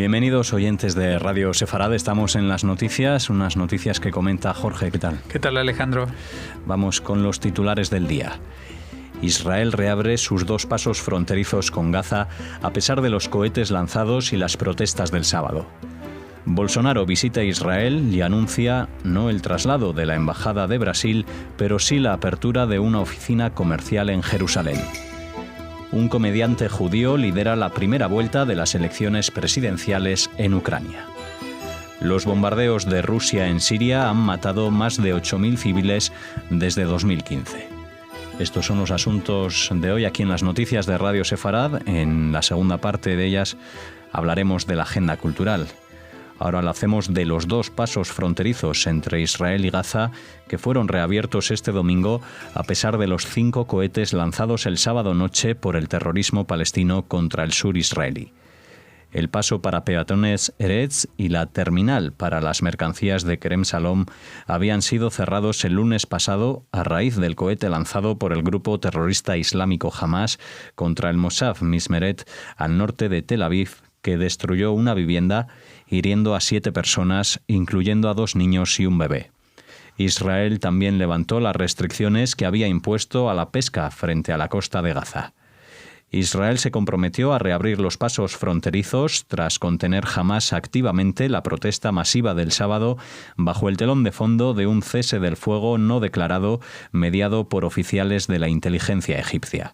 Bienvenidos oyentes de Radio Sefarad, estamos en las noticias, unas noticias que comenta Jorge. ¿Qué tal? ¿Qué tal, Alejandro? Vamos con los titulares del día. Israel reabre sus 2 pasos fronterizos con Gaza a pesar de los cohetes lanzados y las protestas del sábado. Bolsonaro visita Israel y anuncia no el traslado de la embajada de Brasil, pero sí la apertura de una oficina comercial en Jerusalén. Un comediante judío lidera la primera vuelta de las elecciones presidenciales en Ucrania. Los bombardeos de Rusia en Siria han matado más de 8.000 civiles desde 2015. Estos son los asuntos de hoy aquí en las noticias de Radio Sefarad. En la segunda parte de ellas hablaremos de la agenda cultural. Ahora lo hacemos de los 2 pasos fronterizos entre Israel y Gaza que fueron reabiertos este domingo a pesar de los 5 cohetes lanzados el sábado noche por el terrorismo palestino contra el sur israelí. El paso para peatones Erez y la terminal para las mercancías de Kerem Shalom habían sido cerrados el lunes pasado a raíz del cohete lanzado por el grupo terrorista islámico Hamas contra el Moshav Mismeret al norte de Tel Aviv, que destruyó una vivienda, hiriendo a 7 personas, incluyendo a 2 niños y un bebé. Israel también levantó las restricciones que había impuesto a la pesca frente a la costa de Gaza. Israel se comprometió a reabrir los pasos fronterizos tras contener jamás activamente la protesta masiva del sábado bajo el telón de fondo de un cese del fuego no declarado mediado por oficiales de la inteligencia egipcia.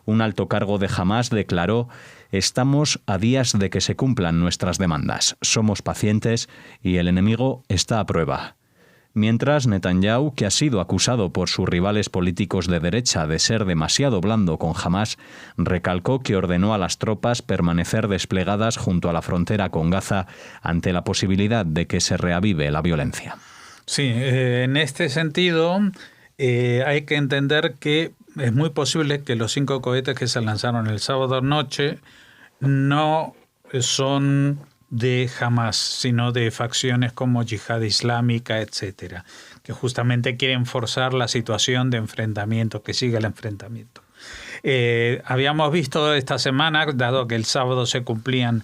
Un alto cargo de Hamás declaró: «Estamos a días de que se cumplan nuestras demandas. Somos pacientes y el enemigo está a prueba». Mientras, Netanyahu, que ha sido acusado por sus rivales políticos de derecha de ser demasiado blando con Hamás, recalcó que ordenó a las tropas permanecer desplegadas junto a la frontera con Gaza ante la posibilidad de que se reavive la violencia. Sí, en este sentido hay que entender que es muy posible que los 5 cohetes que se lanzaron el sábado noche no son de Hamas, sino de facciones como Yihad Islámica, etcétera, que justamente quieren forzar la situación de enfrentamiento, que siga el enfrentamiento. Habíamos visto esta semana, dado que el sábado se cumplió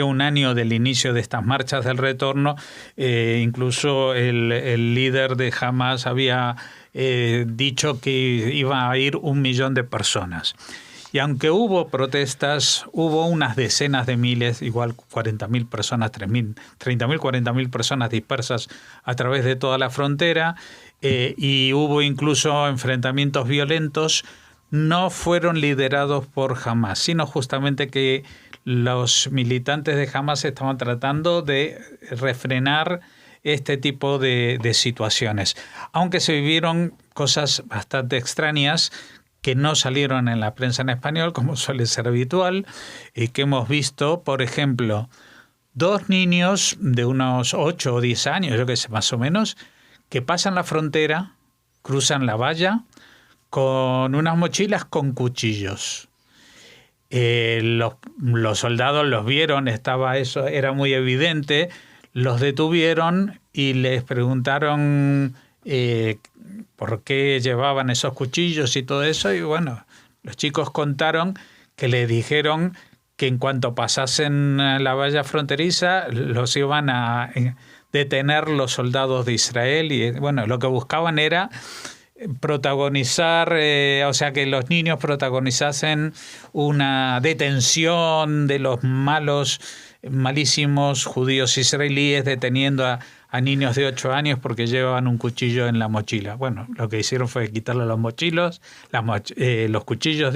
un año del inicio de estas marchas del retorno, incluso el líder de Hamas había dicho que iba a ir 1 millón de personas. Y aunque hubo protestas, hubo unas decenas de miles, igual 40.000 personas, 30.000, 40.000 personas dispersas a través de toda la frontera, y hubo incluso enfrentamientos violentos. No fueron liderados por Hamas, sino justamente que los militantes de Hamas estaban tratando de refrenar este tipo de situaciones. Aunque se vivieron cosas bastante extrañas que no salieron en la prensa en español, como suele ser habitual, y que hemos visto, por ejemplo, 2 niños de unos 8 o 10 años, yo que sé, más o menos, que pasan la frontera, cruzan la valla, con unas mochilas con cuchillos. Los soldados los vieron, eso era muy evidente, los detuvieron y les preguntaron por qué llevaban esos cuchillos y todo eso, y bueno, los chicos contaron que le dijeron que en cuanto pasasen la valla fronteriza los iban a detener los soldados de Israel, y bueno, lo que buscaban era protagonizar, o sea, que los niños protagonizasen una detención de los malísimos judíos israelíes deteniendo a niños de 8 años porque llevaban un cuchillo en la mochila. Bueno, lo que hicieron fue quitarle los cuchillos,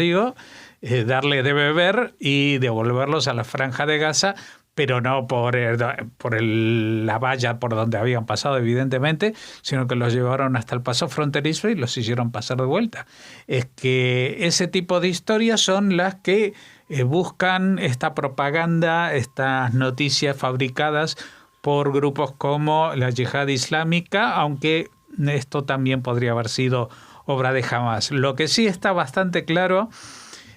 darle de beber y devolverlos a la Franja de Gaza, pero no por la valla por donde habían pasado, evidentemente, sino que los llevaron hasta el paso fronterizo y los hicieron pasar de vuelta. Es que ese tipo de historias son las que buscan esta propaganda, estas noticias fabricadas por grupos como la Yihad Islámica, aunque esto también podría haber sido obra de Hamas. Lo que sí está bastante claro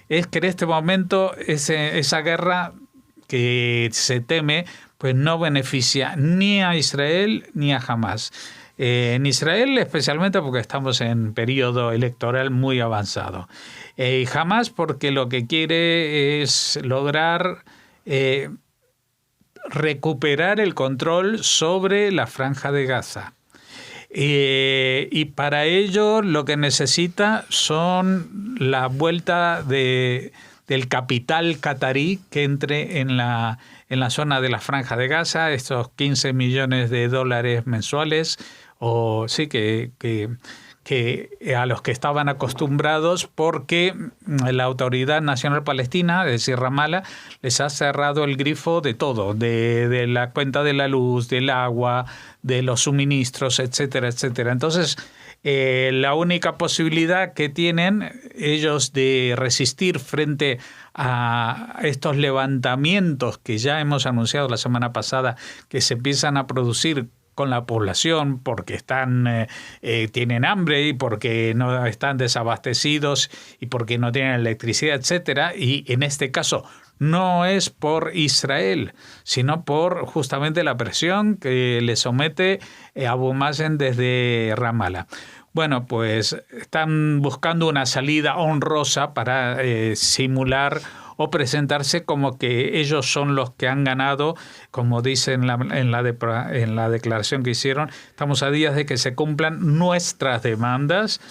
es que en este momento esa guerra que se teme, pues no beneficia ni a Israel ni a Hamas. En Israel especialmente porque estamos en periodo electoral muy avanzado. Y Hamas porque lo que quiere es lograr recuperar el control sobre la Franja de Gaza. Y para ello lo que necesita son la vuelta del capital catarí que entre en la zona de la Franja de Gaza, estos 15 millones de dólares mensuales, o sí que a los que estaban acostumbrados, porque la Autoridad Nacional Palestina, es decir, Ramallah, les ha cerrado el grifo de todo, de la cuenta de la luz, del agua, de los suministros, etcétera, etcétera. Entonces, la única posibilidad que tienen ellos de resistir frente a estos levantamientos que ya hemos anunciado la semana pasada, que se empiezan a producir con la población porque tienen hambre y porque no están desabastecidos y porque no tienen electricidad, etcétera. Y en este caso no es por Israel, sino por justamente la presión que le somete Abu Mazen desde Ramallah. Bueno, pues están buscando una salida honrosa para simular o presentarse como que ellos son los que han ganado, como dicen en la declaración que hicieron. Estamos a días de que se cumplan nuestras demandas.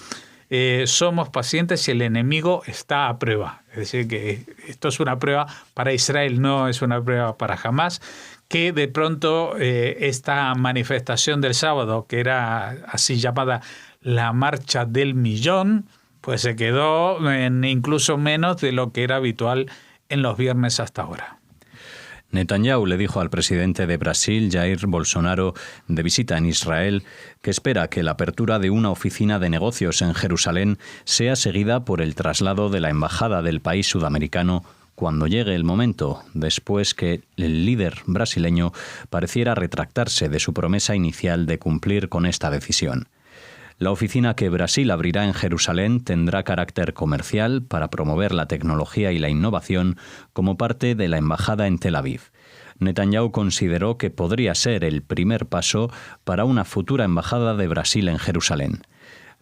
Somos pacientes y el enemigo está a prueba. Es decir, que esto es una prueba para Israel, no es una prueba para Hamás. Que de pronto esta manifestación del sábado, que era así llamada la Marcha del Millón, pues se quedó en incluso menos de lo que era habitual en los viernes hasta ahora. Netanyahu le dijo al presidente de Brasil, Jair Bolsonaro, de visita en Israel, que espera que la apertura de una oficina de negocios en Jerusalén sea seguida por el traslado de la embajada del país sudamericano cuando llegue el momento, después que el líder brasileño pareciera retractarse de su promesa inicial de cumplir con esta decisión. La oficina que Brasil abrirá en Jerusalén tendrá carácter comercial para promover la tecnología y la innovación como parte de la embajada en Tel Aviv. Netanyahu consideró que podría ser el primer paso para una futura embajada de Brasil en Jerusalén.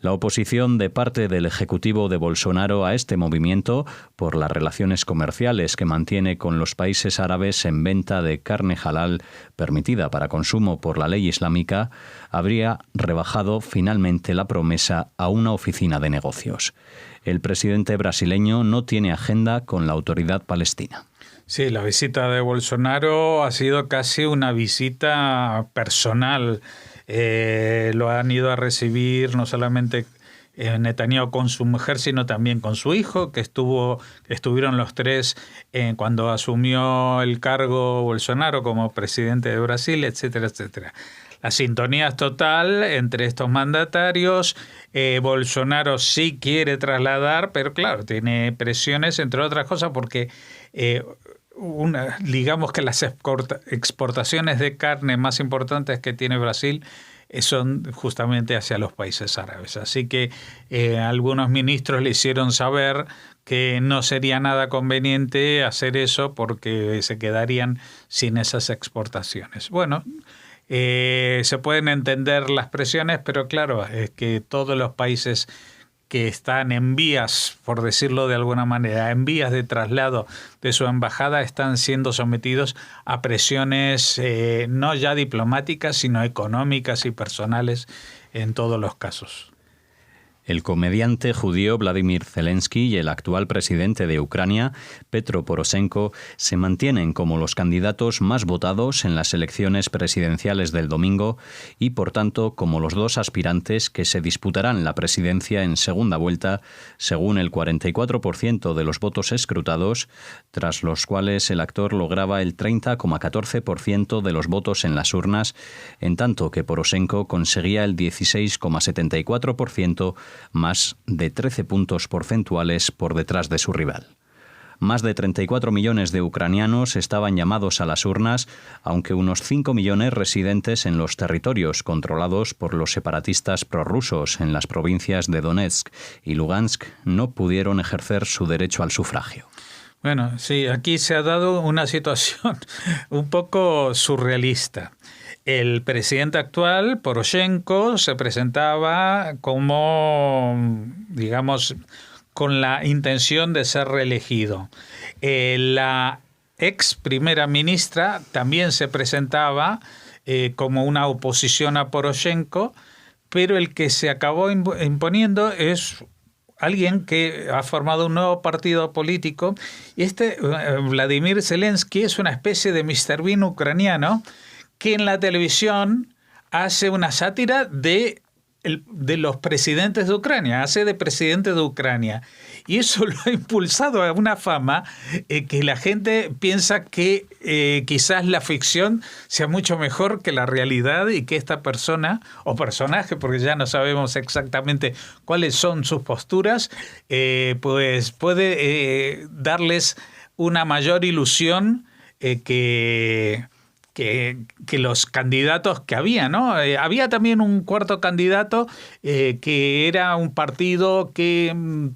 La oposición de parte del ejecutivo de Bolsonaro a este movimiento, por las relaciones comerciales que mantiene con los países árabes en venta de carne halal permitida para consumo por la ley islámica, habría rebajado finalmente la promesa a una oficina de negocios. El presidente brasileño no tiene agenda con la autoridad palestina. Sí, la visita de Bolsonaro ha sido casi una visita personal. Lo han ido a recibir no solamente Netanyahu con su mujer, sino también con su hijo, que estuvieron los tres cuando asumió el cargo Bolsonaro como presidente de Brasil, etcétera, etcétera. La sintonía es total entre estos mandatarios. Bolsonaro sí quiere trasladar, pero claro, tiene presiones, entre otras cosas, porque digamos que las exportaciones de carne más importantes que tiene Brasil son justamente hacia los países árabes. Así que algunos ministros le hicieron saber que no sería nada conveniente hacer eso porque se quedarían sin esas exportaciones. Bueno, se pueden entender las presiones, pero claro, es que todos los países que están en vías, por decirlo de alguna manera, en vías de traslado de su embajada, están siendo sometidos a presiones no ya diplomáticas, sino económicas y personales en todos los casos. El comediante judío Vladimir Zelensky y el actual presidente de Ucrania, Petro Poroshenko, se mantienen como los candidatos más votados en las elecciones presidenciales del domingo y, por tanto, como los dos aspirantes que se disputarán la presidencia en segunda vuelta, según el 44% de los votos escrutados, tras los cuales el actor lograba el 30,14% de los votos en las urnas, en tanto que Poroshenko conseguía el 16,74%, más de 13 puntos porcentuales por detrás de su rival. Más de 34 millones de ucranianos estaban llamados a las urnas, aunque unos 5 millones residentes en los territorios controlados por los separatistas prorrusos en las provincias de Donetsk y Lugansk no pudieron ejercer su derecho al sufragio. Bueno, sí, aquí se ha dado una situación un poco surrealista. El presidente actual, Poroshenko, se presentaba como, digamos, con la intención de ser reelegido. La ex primera ministra también se presentaba como una oposición a Poroshenko, pero el que se acabó imponiendo es alguien que ha formado un nuevo partido político, y Vladimir Zelensky es una especie de Mr. Bean ucraniano que en la televisión hace una sátira de los presidentes de Ucrania, hace de presidente de Ucrania. Y eso lo ha impulsado a una fama que la gente piensa que quizás la ficción sea mucho mejor que la realidad, y que esta persona o personaje, porque ya no sabemos exactamente cuáles son sus posturas, pues puede darles una mayor ilusión que los candidatos que había, ¿no? Había también un cuarto candidato que era un partido que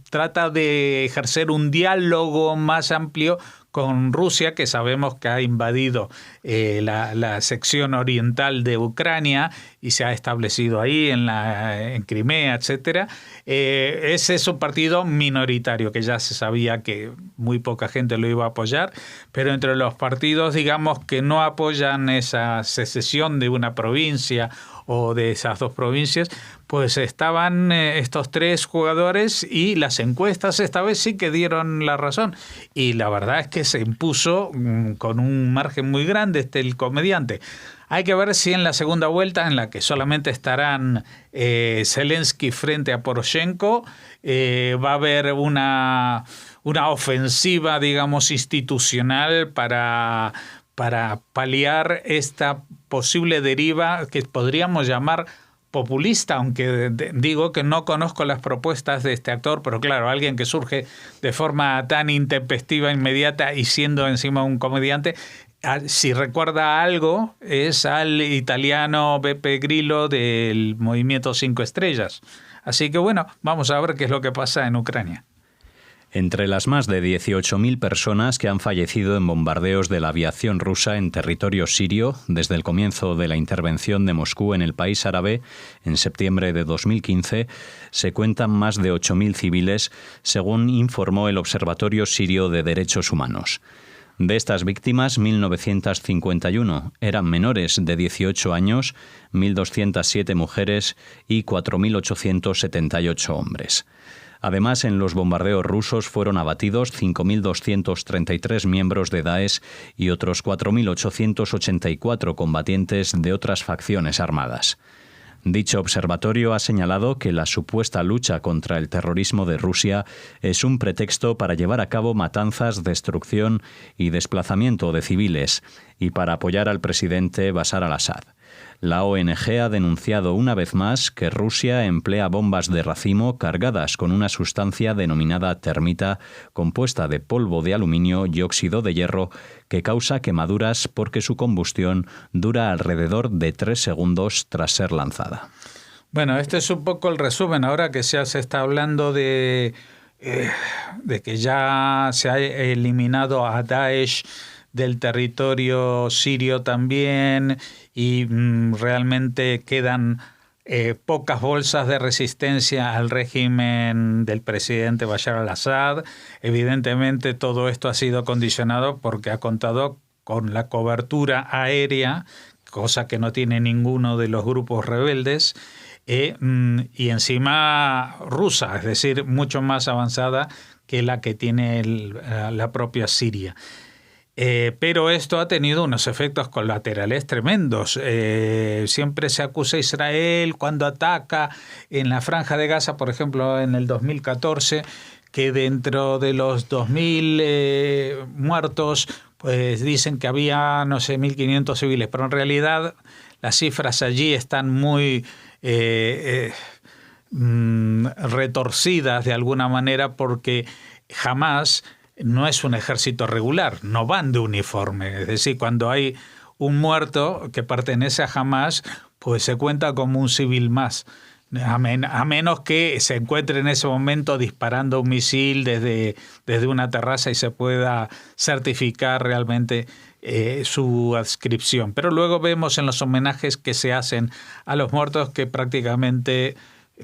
trata de ejercer un diálogo más amplio con Rusia, que sabemos que ha invadido la sección oriental de Ucrania y se ha establecido ahí en Crimea, etcétera. Ese es un partido minoritario que ya se sabía que muy poca gente lo iba a apoyar, pero entre los partidos, digamos, que no apoyan esa secesión de una provincia o de esas dos provincias, pues estaban estos tres jugadores, y las encuestas esta vez sí que dieron la razón. Y la verdad es que se impuso con un margen muy grande el comediante. Hay que ver si en la segunda vuelta, en la que solamente estarán Zelensky frente a Poroshenko, va a haber una ofensiva, digamos, institucional para paliar esta posible deriva que podríamos llamar populista, aunque digo que no conozco las propuestas de este actor, pero claro, alguien que surge de forma tan intempestiva, inmediata, y siendo encima un comediante, si recuerda algo, es al italiano Beppe Grillo del Movimiento 5 Estrellas. Así que bueno, vamos a ver qué es lo que pasa en Ucrania. Entre las más de 18.000 personas que han fallecido en bombardeos de la aviación rusa en territorio sirio desde el comienzo de la intervención de Moscú en el país árabe en septiembre de 2015, se cuentan más de 8.000 civiles, según informó el Observatorio Sirio de Derechos Humanos. De estas víctimas, 1.951 eran menores de 18 años, 1.207 mujeres y 4.878 hombres. Además, en los bombardeos rusos fueron abatidos 5.233 miembros de Daesh y otros 4.884 combatientes de otras facciones armadas. Dicho observatorio ha señalado que la supuesta lucha contra el terrorismo de Rusia es un pretexto para llevar a cabo matanzas, destrucción y desplazamiento de civiles, y para apoyar al presidente Bashar al-Assad. La ONG ha denunciado una vez más que Rusia emplea bombas de racimo cargadas con una sustancia denominada termita, compuesta de polvo de aluminio y óxido de hierro, que causa quemaduras porque su combustión dura alrededor de 3 segundos tras ser lanzada. Bueno, este es un poco el resumen. Ahora que se está hablando de que ya se ha eliminado a Daesh del territorio sirio también, y realmente quedan pocas bolsas de resistencia al régimen del presidente Bashar al-Assad. Evidentemente todo esto ha sido condicionado porque ha contado con la cobertura aérea, cosa que no tiene ninguno de los grupos rebeldes, y encima rusa, es decir, mucho más avanzada que la que tiene la propia Siria. Pero esto ha tenido unos efectos colaterales tremendos. Siempre se acusa a Israel cuando ataca en la Franja de Gaza, por ejemplo, en el 2014, que dentro de los 2.000 muertos, pues dicen que había, 1.500 civiles, pero en realidad las cifras allí están muy retorcidas de alguna manera, porque jamás no es un ejército regular, no van de uniforme. Es decir, cuando hay un muerto que pertenece a Hamás, pues se cuenta como un civil más, a menos que se encuentre en ese momento disparando un misil desde una terraza y se pueda certificar realmente su adscripción. Pero luego vemos en los homenajes que se hacen a los muertos que prácticamente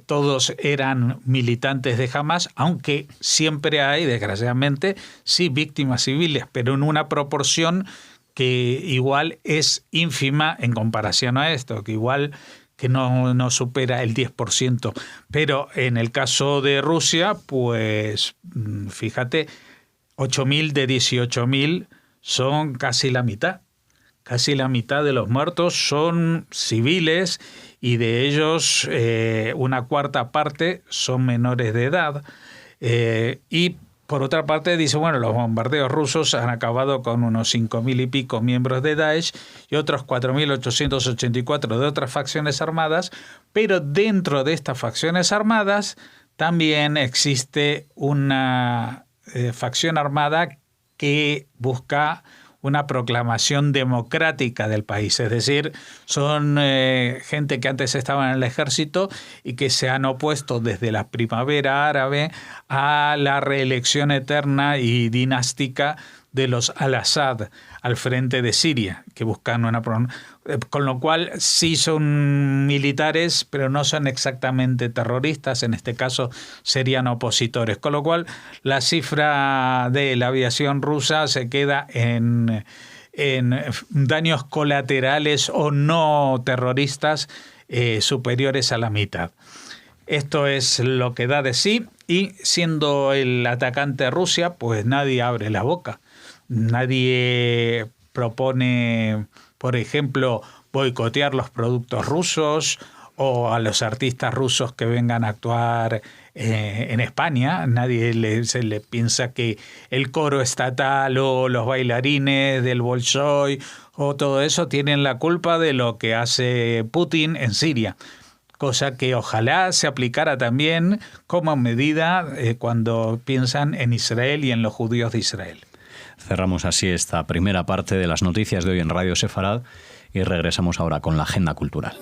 todos eran militantes de Hamás, aunque siempre hay, desgraciadamente, sí víctimas civiles, pero en una proporción que igual es ínfima en comparación a esto, que igual que no supera el 10%. Pero en el caso de Rusia, pues fíjate, 8.000 de 18.000 son casi la mitad. Casi la mitad de los muertos son civiles y de ellos una cuarta parte son menores de edad. Y por otra parte dice, bueno, los bombardeos rusos han acabado con unos 5.000 y pico miembros de Daesh y otros 4.884 de otras facciones armadas, pero dentro de estas facciones armadas también existe una facción armada que busca una proclamación democrática del país, es decir, son gente que antes estaba en el ejército y que se han opuesto desde la primavera árabe a la reelección eterna y dinástica de los al-Assad al frente de Siria, que buscan una... Con lo cual sí son militares, pero no son exactamente terroristas, en este caso serían opositores. Con lo cual la cifra de la aviación rusa se queda en daños colaterales o no terroristas superiores a la mitad. Esto es lo que da de sí, y siendo el atacante Rusia, pues nadie abre la boca. Nadie propone, por ejemplo, boicotear los productos rusos o a los artistas rusos que vengan a actuar en España. Nadie se le piensa que el coro estatal o los bailarines del Bolshoi o todo eso tienen la culpa de lo que hace Putin en Siria. Cosa que ojalá se aplicara también como medida cuando piensan en Israel y en los judíos de Israel. Cerramos así esta primera parte de las noticias de hoy en Radio Sefarad y regresamos ahora con la agenda cultural.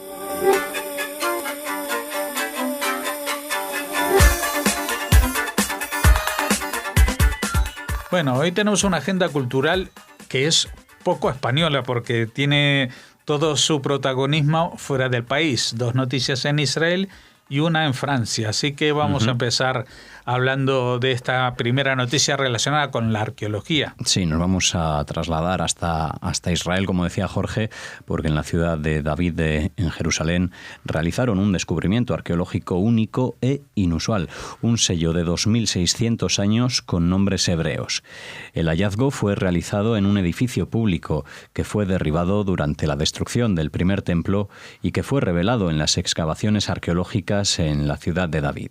Bueno, hoy tenemos una agenda cultural que es poco española porque tiene todo su protagonismo fuera del país. 2 noticias en Israel y una en Francia. Así que vamos a empezar hablando de esta primera noticia relacionada con la arqueología. Sí, nos vamos a trasladar hasta Israel, como decía Jorge, porque en la ciudad de David, en Jerusalén, realizaron un descubrimiento arqueológico único e inusual, un sello de 2.600 años con nombres hebreos. El hallazgo fue realizado en un edificio público que fue derribado durante la destrucción del primer templo y que fue revelado en las excavaciones arqueológicas en la ciudad de David.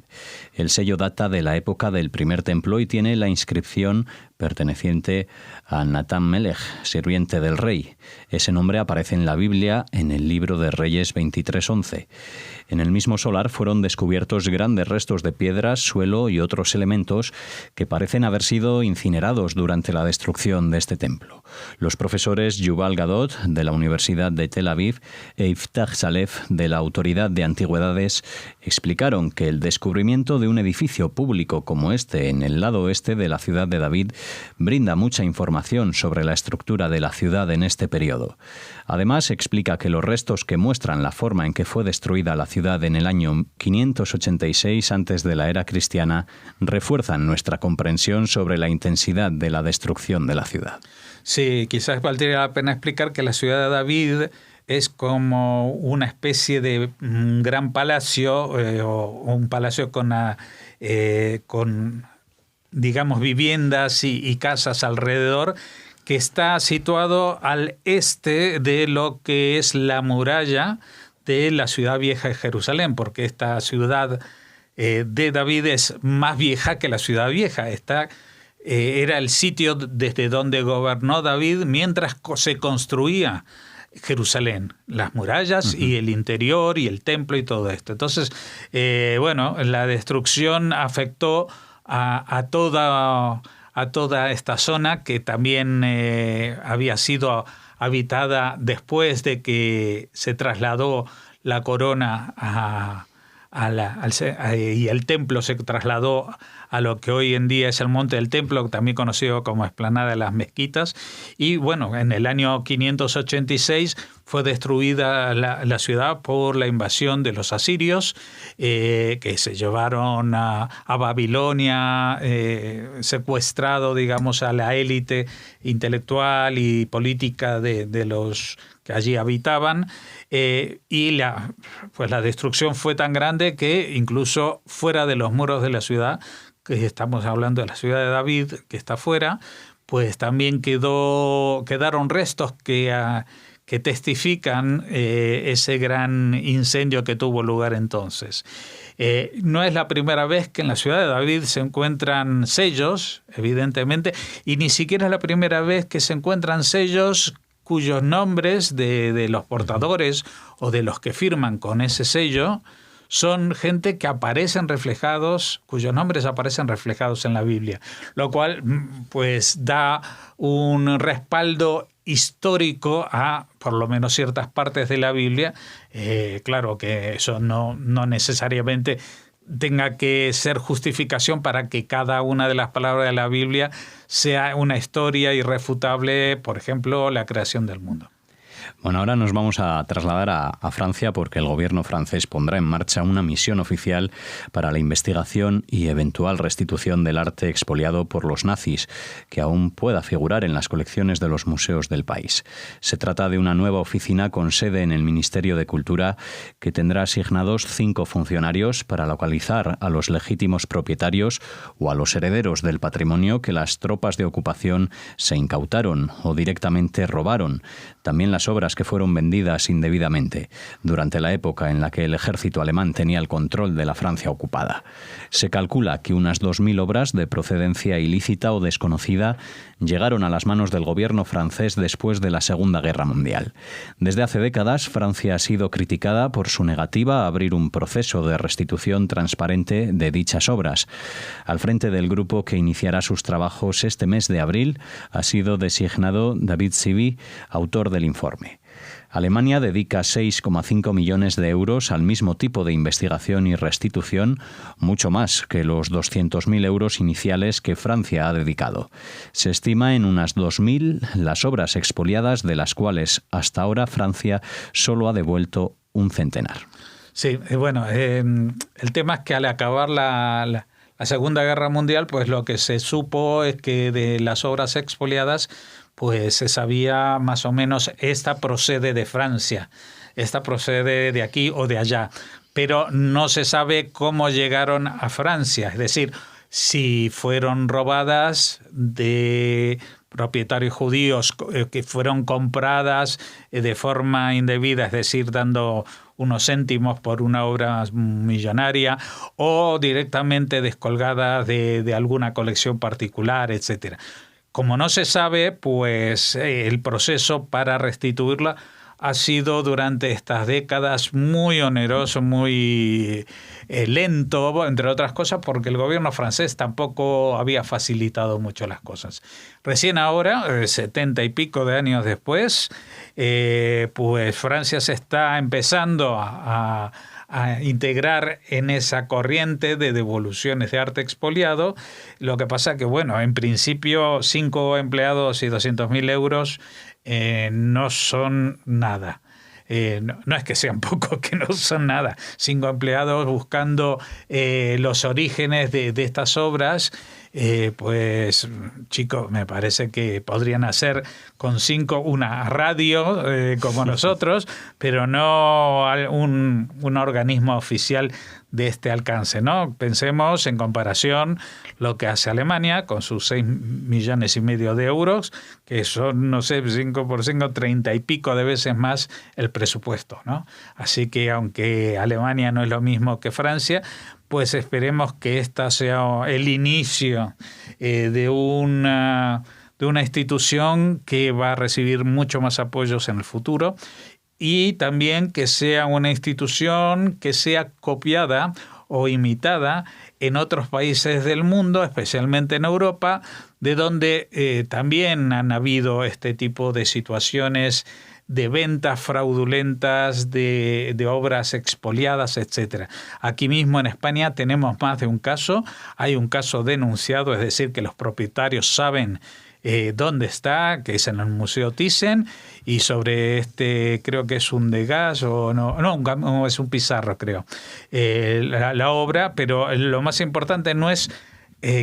El sello data de la época del primer templo y tiene la inscripción perteneciente a Natán Melech, sirviente del rey. Ese nombre aparece en la Biblia en el libro de Reyes 23:11. En el mismo solar fueron descubiertos grandes restos de piedras, suelo y otros elementos que parecen haber sido incinerados durante la destrucción de este templo. Los profesores Yuval Gadot, de la Universidad de Tel Aviv, e Iftach Salef, de la Autoridad de Antigüedades, explicaron que el descubrimiento de un edificio público como este en el lado oeste de la ciudad de David brinda mucha información sobre la estructura de la ciudad en este periodo. Además, explica que los restos que muestran la forma en que fue destruida la ciudad en el año 586 antes de la era cristiana refuerzan nuestra comprensión sobre la intensidad de la destrucción de la ciudad. Sí, quizás valdría la pena explicar que la ciudad de David es como una especie de gran palacio o un palacio con digamos, viviendas y casas alrededor, que está situado al este de lo que es la muralla de la ciudad vieja de Jerusalén, porque esta ciudad de David es más vieja que la ciudad vieja. Era el sitio desde donde gobernó David mientras se construía Jerusalén, las murallas y el interior y el templo y todo esto. Entonces, la destrucción afectó a toda esta zona que también había sido habitada después de que se trasladó la corona y el templo se trasladó a lo que hoy en día es el Monte del Templo, también conocido como Explanada de las Mezquitas. Y bueno, en el año 586 fue destruida la ciudad por la invasión de los asirios, que se llevaron a Babilonia, secuestrado, digamos, a la élite intelectual y política de los que allí habitaban, y la destrucción fue tan grande que incluso fuera de los muros de la ciudad, que estamos hablando de la ciudad de David, que está fuera, pues también quedaron restos que testifican ese gran incendio que tuvo lugar entonces. No es la primera vez que en la ciudad de David se encuentran sellos, evidentemente, y ni siquiera es la primera vez que se encuentran sellos cuyos nombres de los portadores o de los que firman con ese sello son gente que aparecen reflejados, cuyos nombres aparecen reflejados en la Biblia, lo cual pues da un respaldo histórico a por lo menos ciertas partes de la Biblia. Claro que eso no necesariamente tenga que ser justificación para que cada una de las palabras de la Biblia sea una historia irrefutable, por ejemplo, la creación del mundo. Bueno, ahora nos vamos a trasladar a Francia porque el gobierno francés pondrá en marcha una misión oficial para la investigación y eventual restitución del arte expoliado por los nazis, que aún pueda figurar en las colecciones de los museos del país. Se trata de una nueva oficina con sede en el Ministerio de Cultura que tendrá asignados 5 funcionarios para localizar a los legítimos propietarios o a los herederos del patrimonio que las tropas de ocupación se incautaron o directamente robaron. También las obras que fueron vendidas indebidamente durante la época en la que el ejército alemán tenía el control de la Francia ocupada. Se calcula que unas 2.000 obras de procedencia ilícita o desconocida llegaron a las manos del gobierno francés después de la Segunda Guerra Mundial. Desde hace décadas, Francia ha sido criticada por su negativa a abrir un proceso de restitución transparente de dichas obras. Al frente del grupo que iniciará sus trabajos este mes de abril ha sido designado David Siby, autor del informe. Alemania dedica 6,5 millones de euros al mismo tipo de investigación y restitución, mucho más que los 200.000 euros iniciales que Francia ha dedicado. Se estima en unas 2.000 las obras expoliadas, de las cuales hasta ahora Francia solo ha devuelto un centenar. Sí, bueno, el tema es que al acabar la Segunda Guerra Mundial, pues lo que se supo es que de las obras expoliadas, pues se sabía más o menos, esta procede de Francia, esta procede de aquí o de allá, pero no se sabe cómo llegaron a Francia, es decir, si fueron robadas de propietarios judíos, que fueron compradas de forma indebida, es decir, dando unos céntimos por una obra millonaria, o directamente descolgadas de alguna colección particular, etcétera. Como no se sabe, pues el proceso para restituirla ha sido durante estas décadas muy oneroso, muy lento, entre otras cosas, porque el gobierno francés tampoco había facilitado mucho las cosas. Recién ahora, 70 y pico de años después, pues Francia se está empezando a integrar en esa corriente de devoluciones de arte expoliado. Lo que pasa que, bueno, en principio 5 empleados y 200.000 euros no son nada. No es que sean pocos, que no son nada. 5 empleados buscando los orígenes de estas obras, pues chicos, me parece que podrían hacer con 5 una radio como nosotros, pero no un organismo oficial de este alcance, ¿no? Pensemos en comparación lo que hace Alemania con sus 6,5 millones de euros, que son, no sé, 5 por 5, 30 y pico de veces más el presupuesto, ¿no? Así que aunque Alemania no es lo mismo que Francia, pues esperemos que esta sea el inicio de una institución que va a recibir mucho más apoyos en el futuro, y también que sea una institución que sea copiada o imitada en otros países del mundo, especialmente en Europa, de donde también han habido este tipo de situaciones de ventas fraudulentas, de obras expoliadas, etcétera. Aquí mismo en España tenemos más de un caso. Hay un caso denunciado, es decir, que los propietarios saben dónde está, que es en el Museo Thyssen, y sobre creo que es un Degas, o no, es un Pizarro, creo, la obra, pero lo más importante no es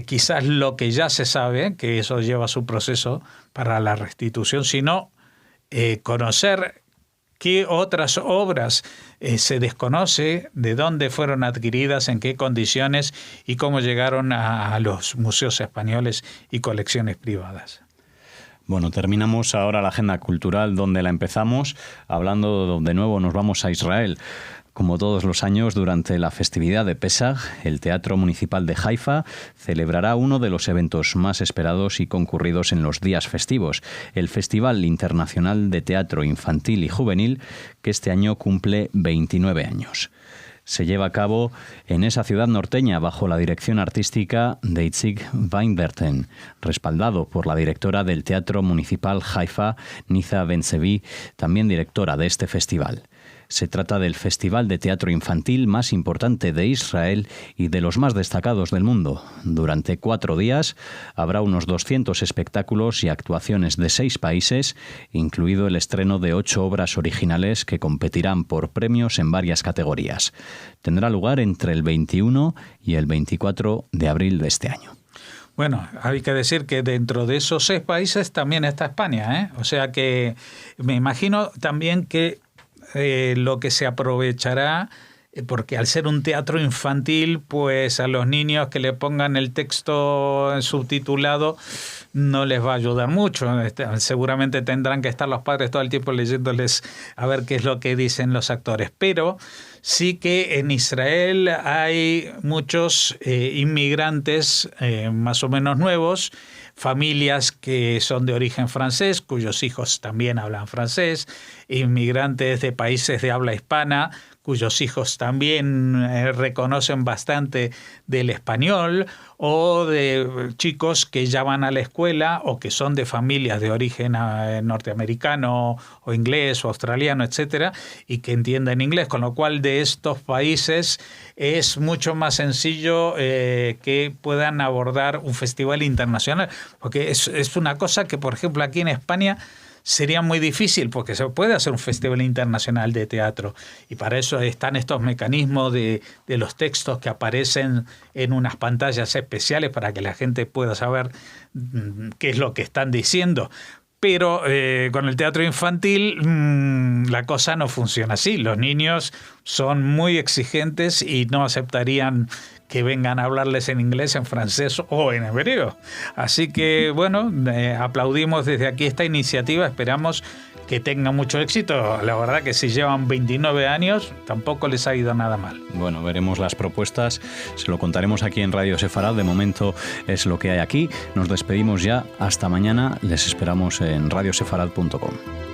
quizás lo que ya se sabe, que eso lleva su proceso para la restitución, sino conocer qué otras obras se desconoce, de dónde fueron adquiridas, en qué condiciones y cómo llegaron a los museos españoles y colecciones privadas. Bueno, terminamos ahora la agenda cultural donde la empezamos, hablando de nuevo, nos vamos a Israel. Como todos los años, durante la festividad de Pesaj, el Teatro Municipal de Haifa celebrará uno de los eventos más esperados y concurridos en los días festivos, el Festival Internacional de Teatro Infantil y Juvenil, que este año cumple 29 años. Se lleva a cabo en esa ciudad norteña bajo la dirección artística de Itzik Weinberten, respaldado por la directora del Teatro Municipal Haifa, Niza Ben-Zevi, también directora de este festival. Se trata del festival de teatro infantil más importante de Israel y de los más destacados del mundo. Durante 4 días habrá unos 200 espectáculos y actuaciones de 6 países, incluido el estreno de 8 obras originales que competirán por premios en varias categorías. Tendrá lugar entre el 21 y el 24 de abril de este año. Bueno, hay que decir que dentro de esos 6 países también está España, ¿eh? O sea que me imagino también que lo que se aprovechará, porque al ser un teatro infantil, pues a los niños que le pongan el texto subtitulado no les va a ayudar mucho. Seguramente tendrán que estar los padres todo el tiempo leyéndoles a ver qué es lo que dicen los actores. Pero sí que en Israel hay muchos inmigrantes más o menos nuevos, familias que son de origen francés, cuyos hijos también hablan francés, inmigrantes de países de habla hispana, cuyos hijos también reconocen bastante del español, o de chicos que ya van a la escuela o que son de familias de origen norteamericano o inglés o australiano, etcétera, y que entienden inglés, con lo cual de estos países es mucho más sencillo que puedan abordar un festival internacional, porque es una cosa que, por ejemplo, aquí en España sería muy difícil, porque se puede hacer un festival internacional de teatro y para eso están estos mecanismos de los textos que aparecen en unas pantallas especiales para que la gente pueda saber qué es lo que están diciendo. Pero con el teatro infantil la cosa no funciona así. Los niños son muy exigentes y no aceptarían que vengan a hablarles en inglés, en francés o en hebreo. Así que, bueno, aplaudimos desde aquí esta iniciativa, esperamos que tenga mucho éxito. La verdad que si llevan 29 años, tampoco les ha ido nada mal. Bueno, veremos las propuestas, se lo contaremos aquí en Radio Sefarad. De momento es lo que hay aquí. Nos despedimos ya, hasta mañana, les esperamos en radiosefarad.com.